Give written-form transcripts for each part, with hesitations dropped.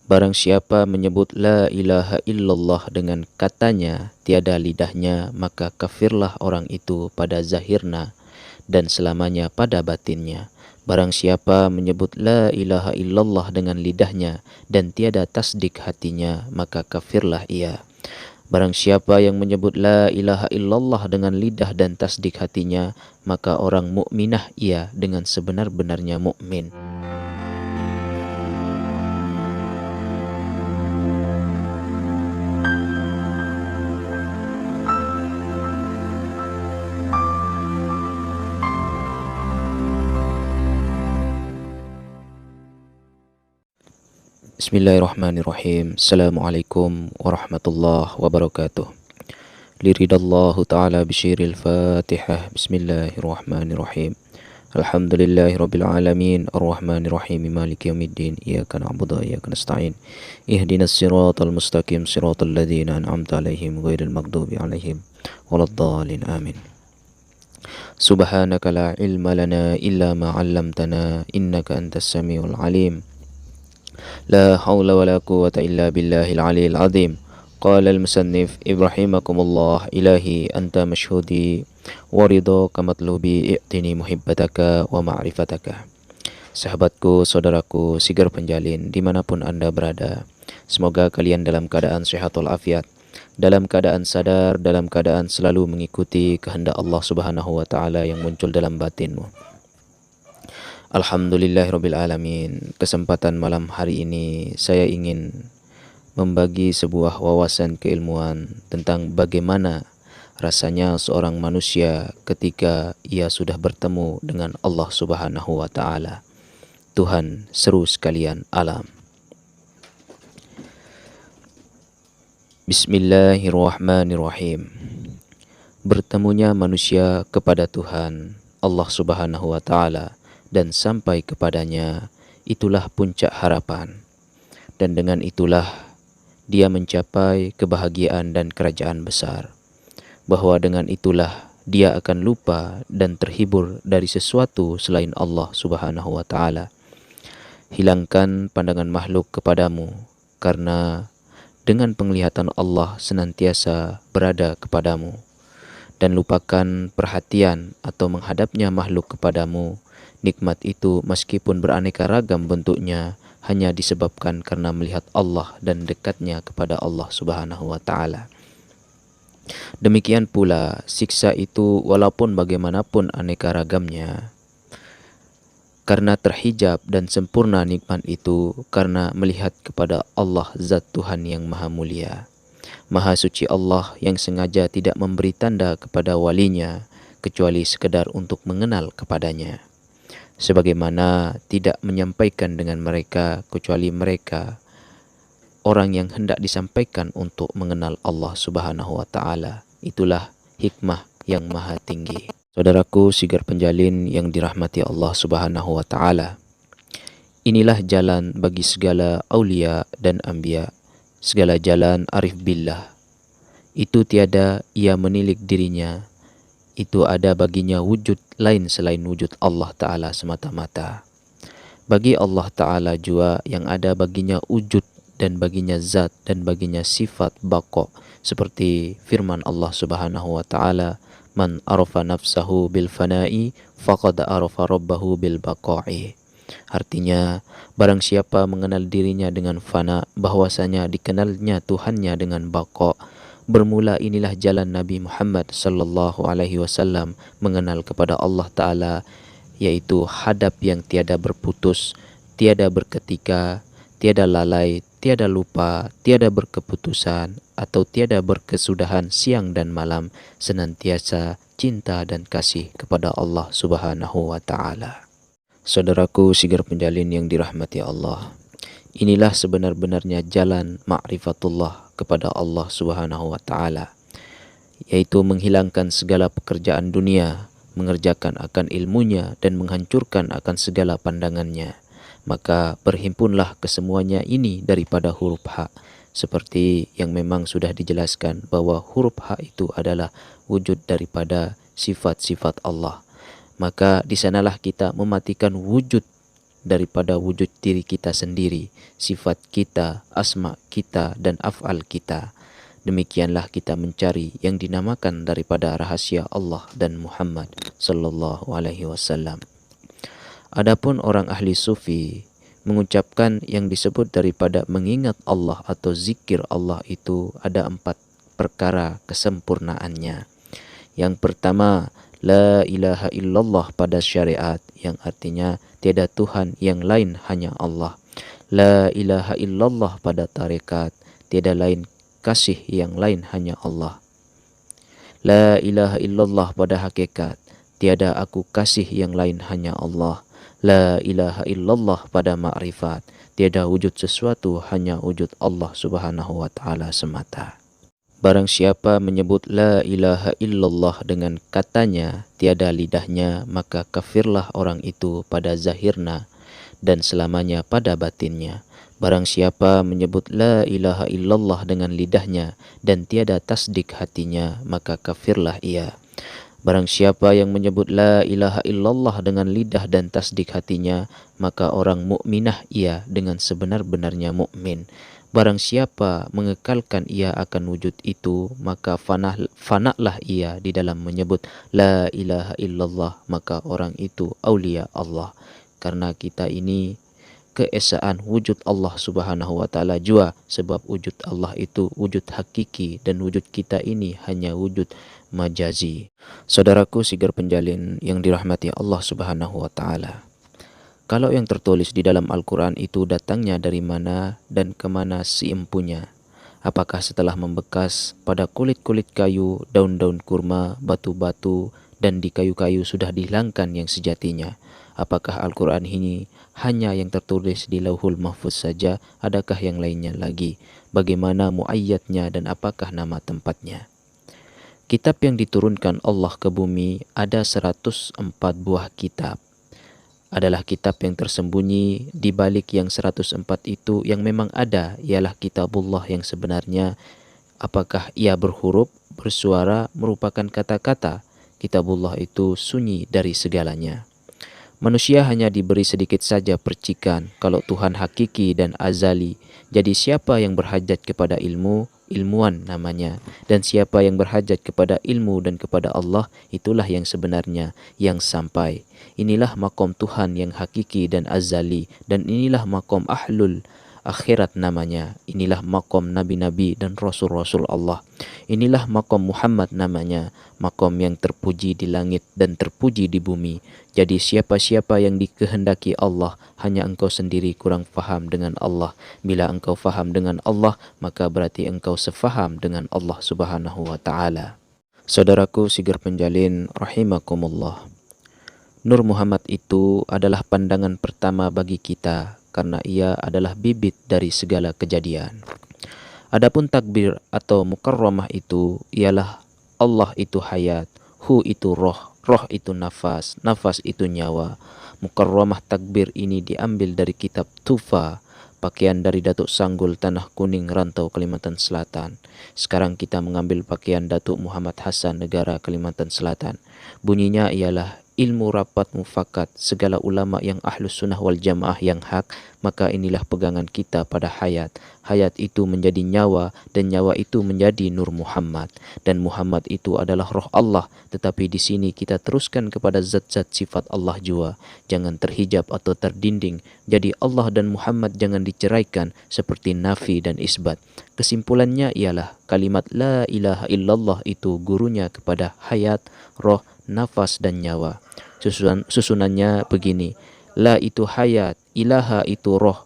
Barang siapa menyebut la ilaha illallah dengan katanya, tiada lidahnya, maka kafirlah orang itu pada zahirnya dan selamanya pada batinnya. Barang siapa menyebut la ilaha illallah dengan lidahnya dan tiada tasdik hatinya, maka kafirlah ia. Barang siapa yang menyebut la ilaha illallah dengan lidah dan tasdik hatinya, maka orang mukminah ia dengan sebenar-benarnya mukmin. Bismillahirrahmanirrahim. Assalamualaikum warahmatullahi wabarakatuh. Liridallahu ta'ala bisyiril fatihah. Bismillahirrahmanirrahim. Alhamdulillahi rabbil alamin. Ar-Rahmanirrahim. Maliki yaumiddin. Iyaka na'budu wa iyaka nasta'in. Ihdinas siratal mustaqim. Siratal ladzina an'amta alaihim ghairil maghdubi alaihim waladdallin. Amin. Subhanaka la ilma lana illa ma 'allamtana innaka antas samiul alim. لا حول ولا قوة إلا بالله العلي العظيم. قال المصنف إبراهيمكم الله إلهي أنت مشهودي ورضاك مطلوبي i'tini muhibbataka wa ma'rifataka. Sahabatku, saudaraku, sigar penjalin dimanapun Anda berada, semoga kalian dalam keadaan sehat walafiat, dalam keadaan sadar, dalam keadaan selalu mengikuti kehendak Allah Subhanahu wa Ta'ala yang muncul dalam batinmu. Alhamdulillahirabbil alamin. Kesempatan malam hari ini saya ingin membagi sebuah wawasan keilmuan tentang bagaimana rasanya seorang manusia ketika ia sudah bertemu dengan Allah Subhanahu wa Ta'ala, Tuhan seru sekalian alam. Bismillahirrahmanirrahim. Bertemunya manusia kepada Tuhan Allah Subhanahu wa Ta'ala dan sampai kepadanya, itulah puncak harapan. Dan dengan itulah dia mencapai kebahagiaan dan kerajaan besar. Bahwa dengan itulah dia akan lupa dan terhibur dari sesuatu selain Allah Subhanahu wa Ta'ala. Hilangkan pandangan makhluk kepadamu, karena dengan penglihatan Allah senantiasa berada kepadamu. Dan lupakan perhatian atau menghadapnya makhluk kepadamu. Nikmat itu meskipun beraneka ragam bentuknya hanya disebabkan karena melihat Allah dan dekatnya kepada Allah Subhanahu wa Ta'ala. Demikian pula siksa itu walaupun bagaimanapun aneka ragamnya, karena terhijab dan sempurna nikmat itu karena melihat kepada Allah Zat Tuhan yang Maha Mulia. Maha suci Allah yang sengaja tidak memberi tanda kepada walinya kecuali sekedar untuk mengenal kepadanya. Sebagaimana tidak menyampaikan dengan mereka kecuali mereka orang yang hendak disampaikan untuk mengenal Allah Subhanahu wa Ta'ala. Itulah hikmah yang maha tinggi. Saudaraku sigar penjalin yang dirahmati Allah Subhanahu wa Ta'ala, inilah jalan bagi segala aulia dan anbiya, segala jalan arif billah. Itu tiada ia menilik dirinya, itu ada baginya wujud lain selain wujud Allah Ta'ala semata-mata. Bagi Allah Ta'ala jua yang ada baginya wujud dan baginya zat dan baginya sifat baqa, seperti firman Allah Subhanahu wa Ta'ala, man arafa nafsahu bil fana'i faqad arafa rabbahu bil baqa'i. Artinya, barang siapa mengenal dirinya dengan fana, bahwasanya dikenalnya Tuhannya dengan baqa. Bermula inilah jalan Nabi Muhammad sallallahu alaihi wasallam mengenal kepada Allah Ta'ala, yaitu hadap yang tiada berputus, tiada berketika, tiada lalai, tiada lupa, tiada berkeputusan, atau tiada berkesudahan siang dan malam, senantiasa cinta dan kasih kepada Allah Subhanahu wa Ta'ala. Saudaraku sigar penjalin yang dirahmati Allah, inilah sebenar-benarnya jalan ma'rifatullah kepada Allah Subhanahu wa Ta'ala, yaitu menghilangkan segala pekerjaan dunia, mengerjakan akan ilmunya dan menghancurkan akan segala pandangannya. Maka berhimpunlah kesemuanya ini daripada huruf H, seperti yang memang sudah dijelaskan bahwa huruf H itu adalah wujud daripada sifat-sifat Allah. Maka di sanalah kita mematikan wujud daripada wujud diri kita sendiri, sifat kita, asma kita, dan af'al kita. Demikianlah kita mencari yang dinamakan daripada rahasia Allah dan Muhammad sallallahu alaihi wasallam. Adapun orang ahli sufi mengucapkan yang disebut daripada mengingat Allah atau zikir Allah itu ada 4 perkara kesempurnaannya. Yang pertama, la ilaha illallah pada syariat, yang artinya tiada Tuhan yang lain hanya Allah. La ilaha illallah pada tarekat, tiada lain kasih yang lain hanya Allah. La ilaha illallah pada hakikat, tiada aku kasih yang lain hanya Allah. La ilaha illallah pada ma'rifat, tiada wujud sesuatu hanya wujud Allah subhanahu wa ta'ala semata. Barang siapa menyebut la ilaha illallah dengan katanya, tiada lidahnya, maka kafirlah orang itu pada zahirna dan selamanya pada batinnya. Barang siapa menyebut la ilaha illallah dengan lidahnya dan tiada tasdik hatinya, maka kafirlah ia. Barang siapa yang menyebut la ilaha illallah dengan lidah dan tasdik hatinya, maka orang mukminah ia dengan sebenar-benarnya mukmin. Barang siapa mengekalkan ia akan wujud itu, maka fanaklah ia di dalam menyebut la ilaha illallah, maka orang itu aulia Allah. Karena kita ini keesaan wujud Allah subhanahu wa ta'ala jua, sebab wujud Allah itu wujud hakiki dan wujud kita ini hanya wujud majazi. Saudaraku sigar penjalin yang dirahmati Allah subhanahu wa ta'ala, kalau yang tertulis di dalam Al-Quran itu datangnya dari mana dan kemana si empunya? Apakah setelah membekas pada kulit-kulit kayu, daun-daun kurma, batu-batu, dan di kayu-kayu sudah dihilangkan yang sejatinya? Apakah Al-Quran ini hanya yang tertulis di Lauhul Mahfuz saja? Adakah yang lainnya lagi? Bagaimana muayyatnya dan apakah nama tempatnya? Kitab yang diturunkan Allah ke bumi ada 104 buah kitab. Adalah kitab yang tersembunyi di balik yang 104 itu yang memang ada, ialah kitabullah yang sebenarnya. Apakah ia berhuruf, bersuara, merupakan kata-kata? Kitabullah itu sunyi dari segalanya. Manusia hanya diberi sedikit saja percikan kalau Tuhan hakiki dan azali. Jadi siapa yang berhajat kepada ilmu, ilmuwan namanya. Dan siapa yang berhajat kepada ilmu dan kepada Allah, itulah yang sebenarnya yang sampai. Inilah makom Tuhan yang hakiki dan azali, dan inilah makom ahlul akhirat namanya. Inilah makom nabi-nabi dan rasul-rasul Allah. Inilah makom Muhammad namanya, makom yang terpuji di langit dan terpuji di bumi. Jadi siapa-siapa yang dikehendaki Allah, hanya engkau sendiri kurang faham dengan Allah. Bila engkau faham dengan Allah, maka berarti engkau sefaham dengan Allah subhanahu wa ta'ala. Saudaraku sigar penjalin rahimakumullah, Nur Muhammad itu adalah pandangan pertama bagi kita, karena ia adalah bibit dari segala kejadian. Adapun takbir atau mukarramah itu ialah Allah itu hayat, hu itu roh, roh itu nafas, nafas itu nyawa. Mukarramah takbir ini diambil dari kitab Tufa, pakaian dari Datuk Sanggul Tanah Kuning, Rantau, Kalimantan Selatan. Sekarang kita mengambil pakaian Datuk Muhammad Hasan, Negara Kalimantan Selatan. Bunyinya ialah ilmu rapat mufakat segala ulama yang ahlus sunnah wal jamaah yang hak, maka inilah pegangan kita pada hayat. Hayat itu menjadi nyawa dan nyawa itu menjadi Nur Muhammad, dan Muhammad itu adalah roh Allah. Tetapi di sini kita teruskan kepada zat-zat sifat Allah jua. Jangan terhijab atau terdinding. Jadi Allah dan Muhammad jangan diceraikan seperti nafi dan isbat. Kesimpulannya ialah kalimat la ilaha illallah itu gurunya kepada hayat, roh, nafas dan nyawa. Susunannya begini: la itu hayat, ilaha itu roh,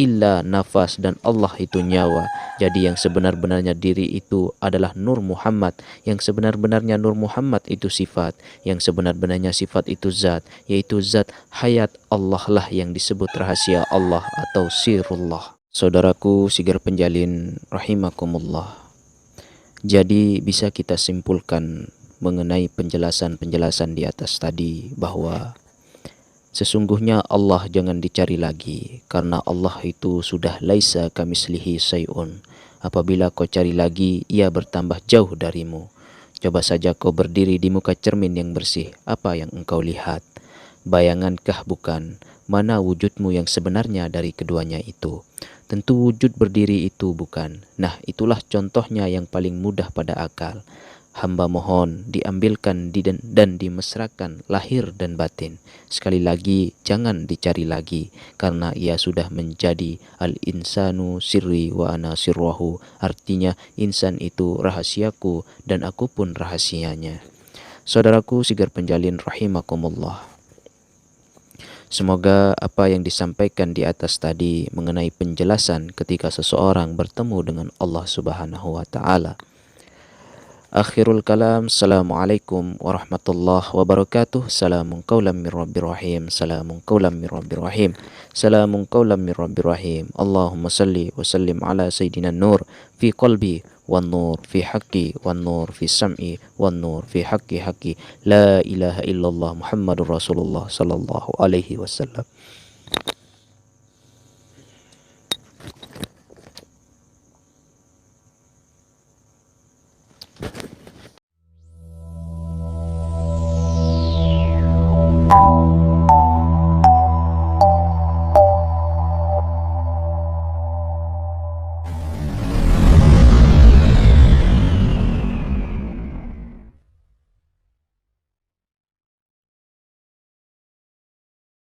illa nafas, dan Allah itu nyawa. Jadi yang sebenar-benarnya diri itu adalah Nur Muhammad. Yang sebenar-benarnya Nur Muhammad itu sifat. Yang sebenar-benarnya sifat itu zat, yaitu zat hayat Allah lah yang disebut rahasia Allah atau sirullah. Saudaraku sigar penjalin rahimakumullah, jadi bisa kita simpulkan mengenai penjelasan-penjelasan di atas tadi bahwa sesungguhnya Allah jangan dicari lagi, karena Allah itu sudah laisa kamislihi syai'un. Apabila kau cari lagi, ia bertambah jauh darimu. Coba saja kau berdiri di muka cermin yang bersih, apa yang engkau lihat? Bayangankah bukan? mana wujudmu yang sebenarnya dari keduanya itu? Tentu wujud berdiri itu bukan. Nah, itulah contohnya yang paling mudah pada akal. Hamba mohon diambilkan dan dimesrakan lahir dan batin. Sekali lagi jangan dicari lagi, karena ia sudah menjadi al-insanu sirri wa ana sirwahu. Artinya insan itu rahasiaku dan aku pun rahasianya. Saudaraku Sigar Penjalin rahimakumullah. Semoga apa yang disampaikan di atas tadi mengenai penjelasan ketika seseorang bertemu dengan Allah Subhanahu wa taala. Akhirul kalam, Assalamualaikum warahmatullahi wabarakatuh. Salamun qawlam min rabbir rahim. Salamun qawlam min rabbir rahim. Salamun qawlam min rabbir rahim. Allahumma salli wa sallim ala sayyidina nur fi qalbi wan nur fi haqqi wan nur fi sam'i wan nur fi haqqi haqqi la ilaha illallah Muhammadur Rasulullah sallallahu alaihi wasallam.